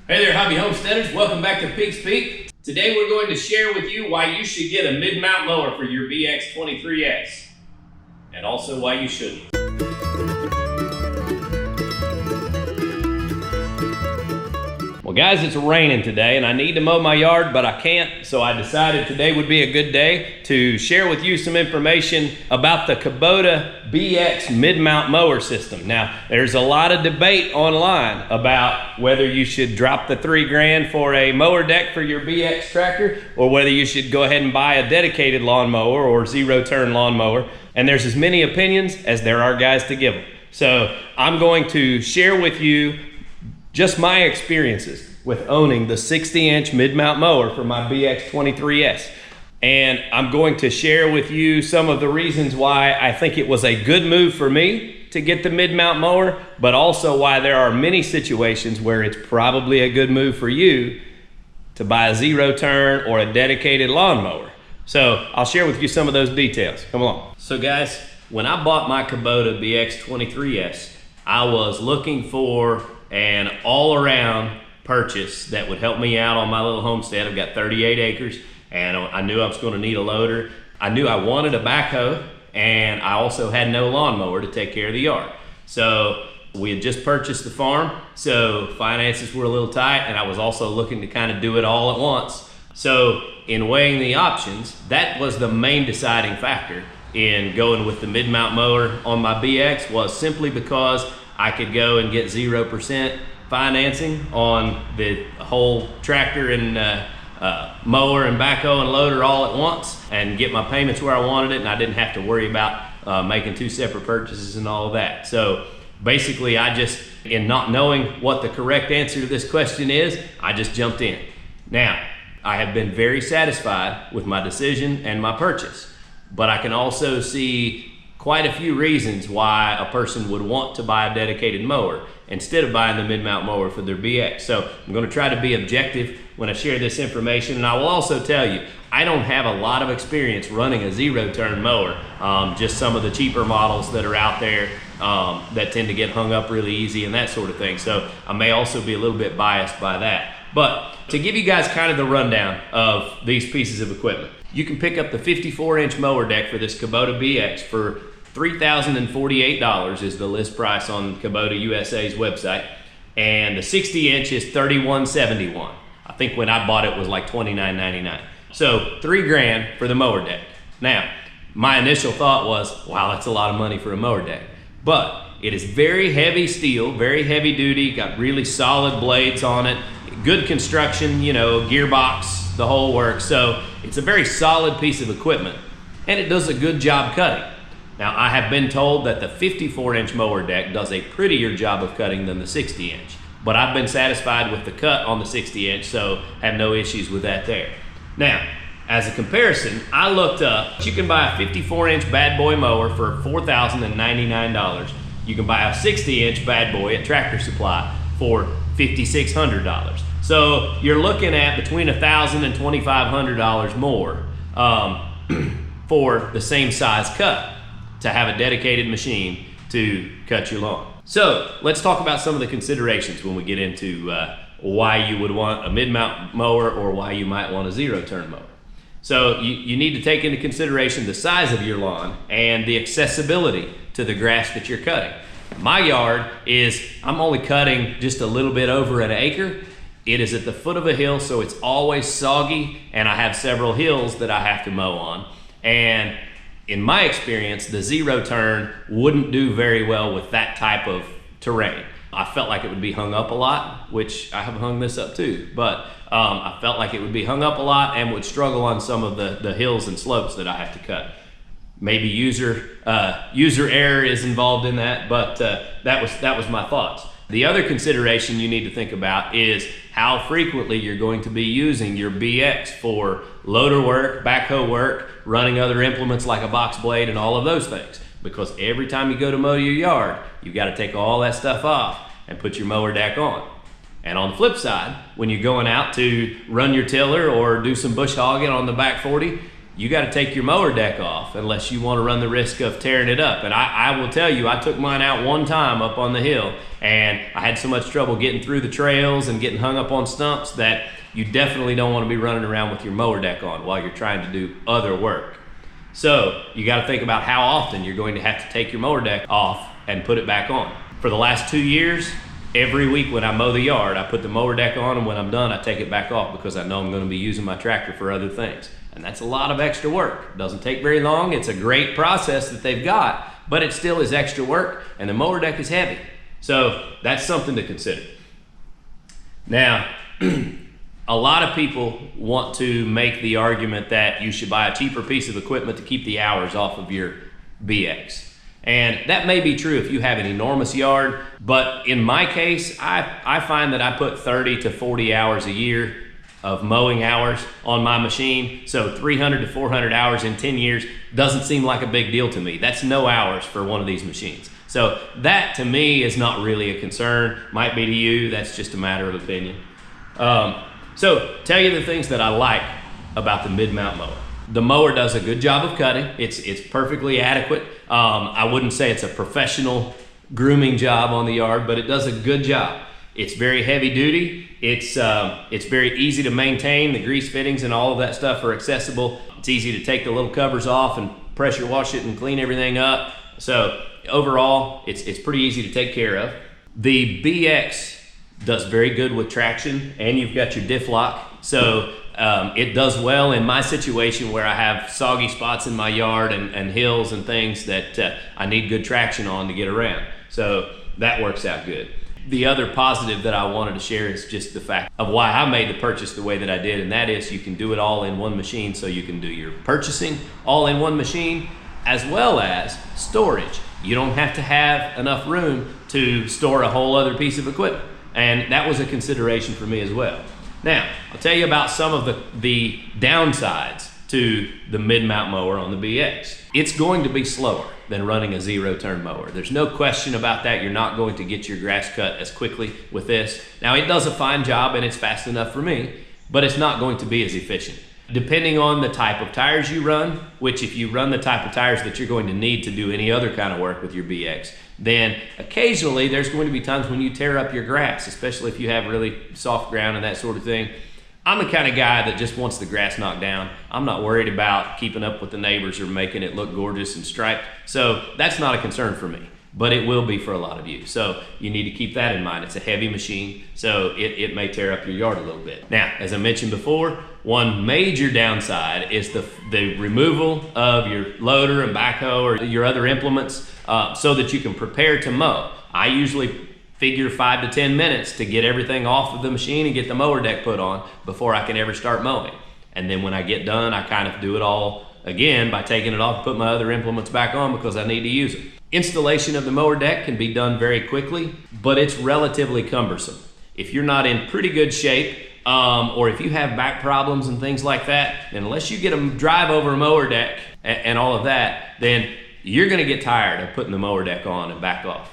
Hey there, hobby homesteaders. Welcome back to Pig's Peak. Today we're going to share with you why you should get a mid-mount mower for your BX23S, and also why you shouldn't. Well guys, it's raining today and I need to mow my yard, but I can't, so I decided today would be a good day to share with you some information about the Kubota BX mid-mount mower system. Now, there's a lot of debate online about whether you should drop the $3 grand for a mower deck for your BX tractor, or whether you should go ahead and buy a dedicated lawnmower or zero-turn lawnmower. And there's as many opinions as there are guys to give them. So I'm going to share with you just my experiences with owning the 60-inch mid-mount mower for my BX23S. And I'm going to share with you some of the reasons why I think it was a good move for me to get the mid-mount mower, but also why there are many situations where it's probably a good move for you to buy a zero-turn or a dedicated lawnmower. So I'll share with you some of those details. Come along. So guys, when I bought my Kubota BX23S, I was looking for an all-around purchase that would help me out on my little homestead. I've got 38 acres and I knew I was going to need a loader. I knew I wanted a backhoe, and I also had no lawnmower to take care of the yard. So we had just purchased the farm, so finances were a little tight, and I was also looking to kind of do it all at once. So in weighing the options, that was the main deciding factor in going with the mid-mount mower on my BX, was simply because I could go and get 0% financing on the whole tractor and mower and backhoe and loader all at once, and get my payments where I wanted it, and I didn't have to worry about making two separate purchases and all of that. So basically, I just, in not knowing what the correct answer to this question is, I just jumped in. Now, I have been very satisfied with my decision and my purchase, but I can also see quite a few reasons why a person would want to buy a dedicated mower instead of buying the mid-mount mower for their BX. So I'm going to try to be objective when I share this information, and I will also tell you, I don't have a lot of experience running a zero-turn mower, just some of the cheaper models that are out there that tend to get hung up really easy and that sort of thing. So I may also be a little bit biased by that. But to give you guys kind of the rundown of these pieces of equipment, you can pick up the 54-inch mower deck for this Kubota BX for $3,048 is the list price on Kubota USA's website, and the 60-inch is $3,171. I think when I bought it was like $29.99. So $3 grand for the mower deck. Now, my initial thought was, wow, that's a lot of money for a mower deck. But it is very heavy steel, very heavy duty, got really solid blades on it, good construction, you know, gearbox, the whole works. So it's a very solid piece of equipment, and it does a good job cutting. Now, I have been told that the 54-inch mower deck does a prettier job of cutting than the 60-inch, but I've been satisfied with the cut on the 60-inch, so have no issues with that there. Now, as a comparison, I looked up, you can buy a 54-inch bad boy mower for $4,099. You can buy a 60-inch bad boy at Tractor Supply for $5,600. So you're looking at between $1,000 and $2,500 more for the same size cut, to have a dedicated machine to cut your lawn. So let's talk about some of the considerations when we get into why you would want a mid-mount mower or why you might want a zero-turn mower. So you need to take into consideration the size of your lawn and the accessibility to the grass that you're cutting. My yard is, I'm only cutting just a little bit over an acre. It is at the foot of a hill, so it's always soggy, and I have several hills that I have to mow on. And in my experience, the zero-turn wouldn't do very well with that type of terrain. I felt like it would be hung up a lot, which I have hung this up too, but I felt like it would be hung up a lot and would struggle on some of the hills and slopes that I have to cut. Maybe user error is involved in that, but that was my thoughts. The other consideration you need to think about is how frequently you're going to be using your BX for loader work, backhoe work, running other implements like a box blade and all of those things. Because every time you go to mow your yard, you've got to take all that stuff off and put your mower deck on. And on the flip side, when you're going out to run your tiller or do some bush hogging on the back 40, you got to take your mower deck off unless you want to run the risk of tearing it up. And I will tell you, I took mine out one time up on the hill, and I had so much trouble getting through the trails and getting hung up on stumps that you definitely don't want to be running around with your mower deck on while you're trying to do other work. So you got to think about how often you're going to have to take your mower deck off and put it back on. For the last 2 years, every week when I mow the yard, I put the mower deck on, and when I'm done, I take it back off because I know I'm going to be using my tractor for other things. And that's a lot of extra work. It doesn't take very long. It's a great process that they've got, but it still is extra work, and the mower deck is heavy. So that's something to consider. Now, a lot of people want to make the argument that you should buy a cheaper piece of equipment to keep the hours off of your BX. And that may be true if you have an enormous yard, but in my case, I find that I put 30 to 40 hours a year of mowing hours on my machine. So 300 to 400 hours in 10 years doesn't seem like a big deal to me. That's no hours for one of these machines. So that to me is not really a concern. Might be to you, that's just a matter of opinion. So tell you the things that I like about the mid-mount mower. The mower does a good job of cutting. It's perfectly adequate. I wouldn't say it's a professional grooming job on the yard, but it does a good job. It's very heavy duty. It's very easy to maintain. The grease fittings and all of that stuff are accessible. It's easy to take the little covers off and pressure wash it and clean everything up. So overall, it's pretty easy to take care of. The BX does very good with traction, and you've got your diff lock. So it does well in my situation where I have soggy spots in my yard and hills and things that I need good traction on to get around. So that works out good. The other positive that I wanted to share is just the fact of why I made the purchase the way that I did, and that is you can do it all in one machine. So you can do your purchasing all in one machine as well as storage. You don't have to have enough room to store a whole other piece of equipment. And that was a consideration for me as well. Now, I'll tell you about some of the downsides to the mid-mount mower on the BX. It's going to be slower than running a zero-turn mower. There's no question about that. You're not going to get your grass cut as quickly with this. Now, it does a fine job and it's fast enough for me, but it's not going to be as efficient. Depending on the type of tires you run, which if you run the type of tires that you're going to need to do any other kind of work with your BX, then occasionally there's going to be times when you tear up your grass, especially if you have really soft ground and that sort of thing. I'm the kind of guy that just wants the grass knocked down. I'm not worried about keeping up with the neighbors or making it look gorgeous and striped. So that's not a concern for me, but it will be for a lot of you. So you need to keep that in mind. It's a heavy machine, so it may tear up your yard a little bit. Now, as I mentioned before, one major downside is the removal of your loader and backhoe or your other implements so that you can prepare to mow. I usually figure 5 to 10 minutes to get everything off of the machine and get the mower deck put on before I can ever start mowing. And then when I get done, I kind of do it all again by taking it off and put my other implements back on because I need to use them. Installation of the mower deck can be done very quickly, but it's relatively cumbersome. If you're not in pretty good shape, or if you have back problems and things like that, then unless you get a drive over a mower deck and all of that, then you're gonna get tired of putting the mower deck on and back off.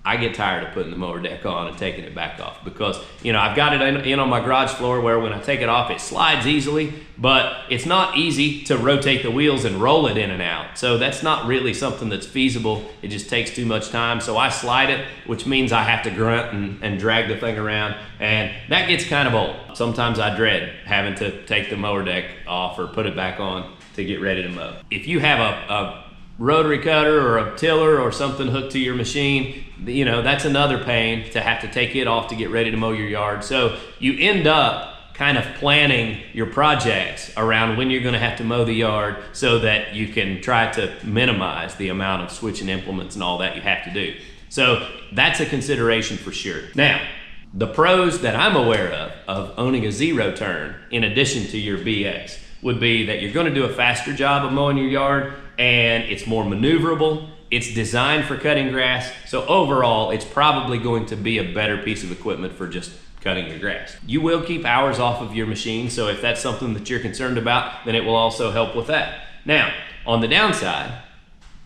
I get tired of putting the mower deck on and taking it back off because, you know, I've got it in on my garage floor where when I take it off, it slides easily, but it's not easy to rotate the wheels and roll it in and out. So that's not really something that's feasible. It just takes too much time. So I slide it, which means I have to grunt and drag the thing around, and that gets kind of old. Sometimes I dread having to take the mower deck off or put it back on to get ready to mow. If you have a rotary cutter or a tiller or something hooked to your machine, you know, that's another pain to have to take it off to get ready to mow your yard. So you end up kind of planning your projects around when you're going to have to mow the yard so that you can try to minimize the amount of switching implements and all that you have to do. So that's a consideration for sure. Now, the pros that I'm aware of owning a zero turn in addition to your BX would be that you're going to do a faster job of mowing your yard, and it's more maneuverable. It's designed for cutting grass. So overall, it's probably going to be a better piece of equipment for just cutting your grass. You will keep hours off of your machine, so if that's something that you're concerned about, then it will also help with that. Now, on the downside,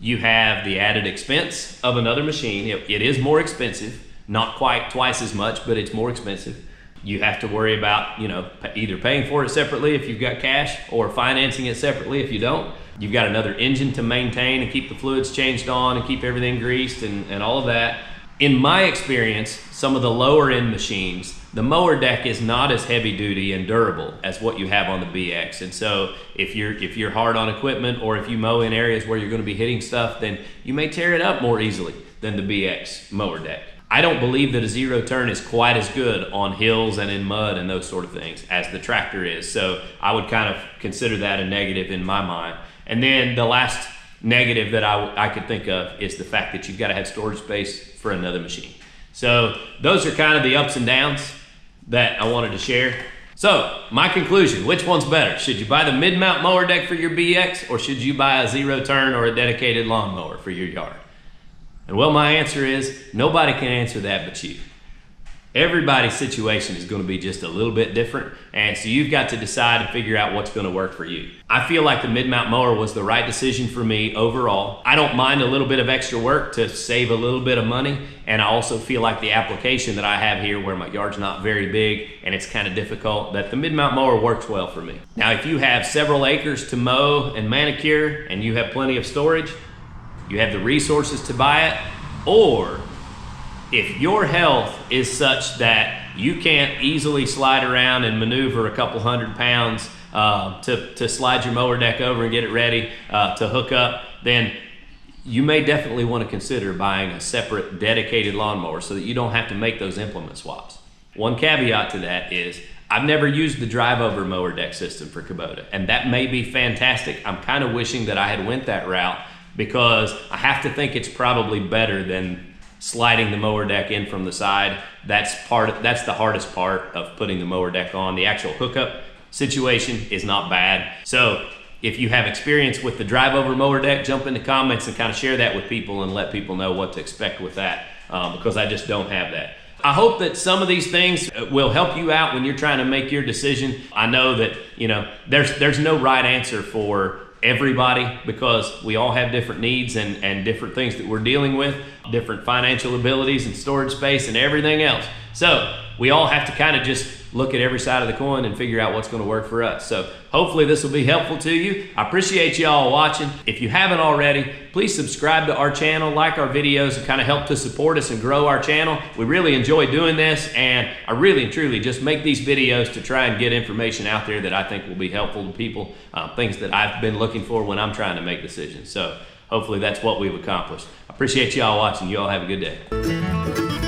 you have the added expense of another machine. It is more expensive, not quite twice as much, but it's more expensive. you have to worry about, you know, either paying for it separately if you've got cash or financing it separately if you don't. You've got another engine to maintain and keep the fluids changed on and keep everything greased and all of that. In my experience, some of the lower end machines, the mower deck is not as heavy duty and durable as what you have on the BX. And so if you're hard on equipment, or if you mow in areas where you're going to be hitting stuff, then you may tear it up more easily than the BX mower deck. I don't believe that a zero turn is quite as good on hills and in mud and those sort of things as the tractor is. So I would kind of consider that a negative in my mind. And then the last negative that I could think of is the fact that you've got to have storage space for another machine. So those are kind of the ups and downs that I wanted to share. So my conclusion, which one's better? Should you buy the mid-mount mower deck for your BX, or should you buy a zero turn or a dedicated lawnmower for your yard? And well, my answer is nobody can answer that but you. Everybody's situation is going to be just a little bit different, and so you've got to decide and figure out what's going to work for you. I feel like the mid-mount mower was the right decision for me overall. I don't mind a little bit of extra work to save a little bit of money, and I also feel like the application that I have here, where my yard's not very big and it's kind of difficult, that the mid-mount mower works well for me. Now, if you have several acres to mow and manicure and you have plenty of storage, you have the resources to buy it, or if your health is such that you can't easily slide around and maneuver a couple 100 pounds to slide your mower deck over and get it ready to hook up, then you may definitely want to consider buying a separate dedicated lawnmower so that you don't have to make those implement swaps. One caveat to that is I've never used the drive-over mower deck system for Kubota, and that may be fantastic. I'm kind of wishing that I had went that route, because I have to think it's probably better than sliding the mower deck in from the side. That's the hardest part of putting the mower deck on. The actual hookup situation is not bad. So if you have experience with the drive-over mower deck, jump in the comments and kind of share that with people and let people know what to expect with that, because I just don't have that. I hope that some of these things will help you out when you're trying to make your decision. I know that, you know, there's no right answer for everybody, because we all have different needs and different things that we're dealing with, different financial abilities and storage space and everything else. So we all have to kind of just look at every side of the coin and figure out what's going to work for us. So hopefully this will be helpful to you. I appreciate y'all watching. If you haven't already, please subscribe to our channel, like our videos, and kind of help to support us and grow our channel. We really enjoy doing this, and I really and truly just make these videos to try and get information out there that I think will be helpful to people, things that I've been looking for when I'm trying to make decisions. So hopefully that's what we've accomplished. I appreciate y'all watching. You all have a good day.